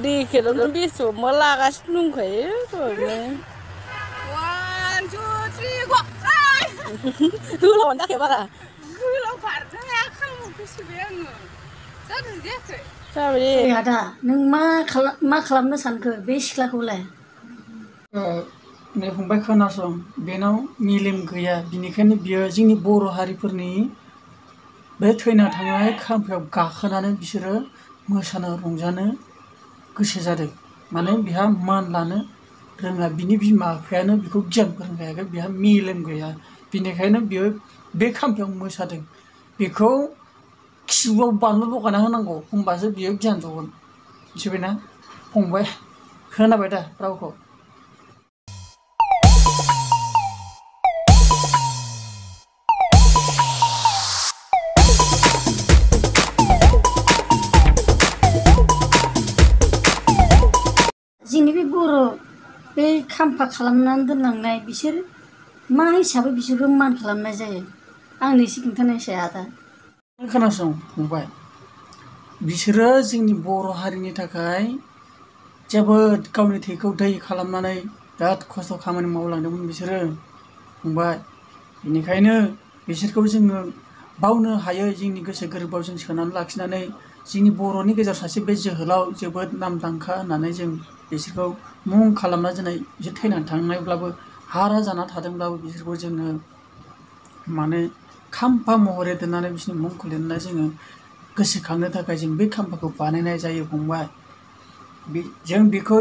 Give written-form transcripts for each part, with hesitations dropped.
Đi khi đó nó biết số mà la cái nung khỏe rồi này. One, two, three, go! Cứ lo chắc bác à? Cứ lo phải thế à, không có sự biến nữa. Rất là dễ thôi. Sao vậy? Ada, neng ma खालामनो सानखो बे सिख्लाखौलाय? नै फंबाय खोनासं बेनाव मेलेम गैया बिनिखायनो बियो जोंनि बर' हारिफोरनि बे थैना थांनाय खाम्फायाव गाखोनानै बिसोरो मोसानो रंजानो गोसो जादों माने बिहा मान लानो रोङा बिनि बिमा बिफायानो बिखौ गियान फोरोंखायाखै बिहा मेलेम गैया बिनिखायनो बियो बे खाम्फायाव मोसादों बेखौ खिबुआव बानलु लगायना होनांगौ होमबासो बियो गियान जगोन मिथिबायना फंबाय खोनाबाय दा रावखौ जोंनि बे बर' बे खाम्फा खालामनानै दोनलांनाय बिसोर मा हिसाबै बिसोरखौ मान खालामनाय जायो आंनो एसे खिन्थानायसाय आदा खोनासं फंबाय बिसोरो जोंनि बर' हारिनि थाखाय जोबोद गावनि थैखौ दै खालामनानै बिराद खस्थ' खामानि मावलांदोंमोन बिसोरो फंबाय बेनिखायनो बिसोरखौ जोङो बावनो हायै जोंनि गोसो गोरबोआव जों सोनानै लाखिनानै जोंनि बर'नि गेजेराव सासे बे जोहोलाव जोबोद नामदांखा होननानै जों बिसोरखौ मुं खालामना दोननाय बिसोर थैनानै थांनायब्लाबो हारा जाना थादोंब्लाबो बिसोरखौ जोङो माने खाम्फा महरै दोननानै बिसोरनि मुंखौ लिरना जोङो गोसोखांनो थाखाय जों बे खाम्फाखौ बानायनाय जायो फंबाय जों बेखौ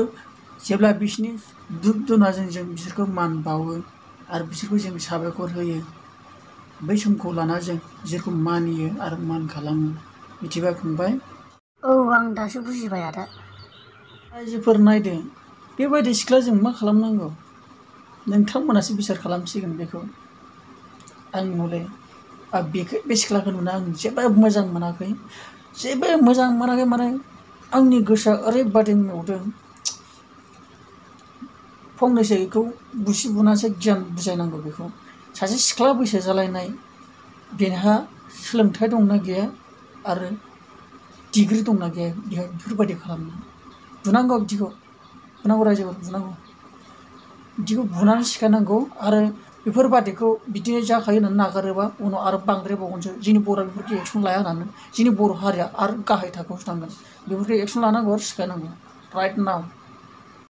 जेब्ला बिसोरनि दुख दुनाजों जों बिसोरखौ मान बावो आरो बिसोरखौ जों साबायखर होयो बै समखौ लाना जों बिसोरखौ मानियो आरो मान खालामो मिथिबाय फंबाय औ आं दासो बुजिबाय आदा रायजोफोर नायदो बेबायदि सिख्ला जों मा खालामनांगौ नोंथांमोनासो बिसार खालामसिगोन बेखौ आं नुले बे सिख्लाखौ नुना आं जेबो मोजां मोनाखै माने आंनि गोसोआ ओरैबादि मेवदों फंनैसो बेखौ बुसि बुनासो गियान बुजायनांगौ बेखौ सासे सिख्ला बैसो जालायनाय बेहा सोलोंथाइ दंना गैया आरो डिग्री दंना गैया बेहा बेफोरबायदि खालामनो बुनांगौ बिदिखौ बुनांगौ रायजोफोर बुनांगौ बिदिखौ बुनानै सिखायनांगौ आरो बेफोरबादिखौ बिदिनो जाखायो होननानै नागारोबा उनाव आरो बांद्रायबावगोनसो जोंनि बर'आ बेफोरखौ एक्सन लाया होननानै जोंनि बर' हारिया आरो गाहाय थाखोआवसो थांगोन बेफोरखौ एक्सन लानांगौ आरो सिखायनांगौ राइट नाउ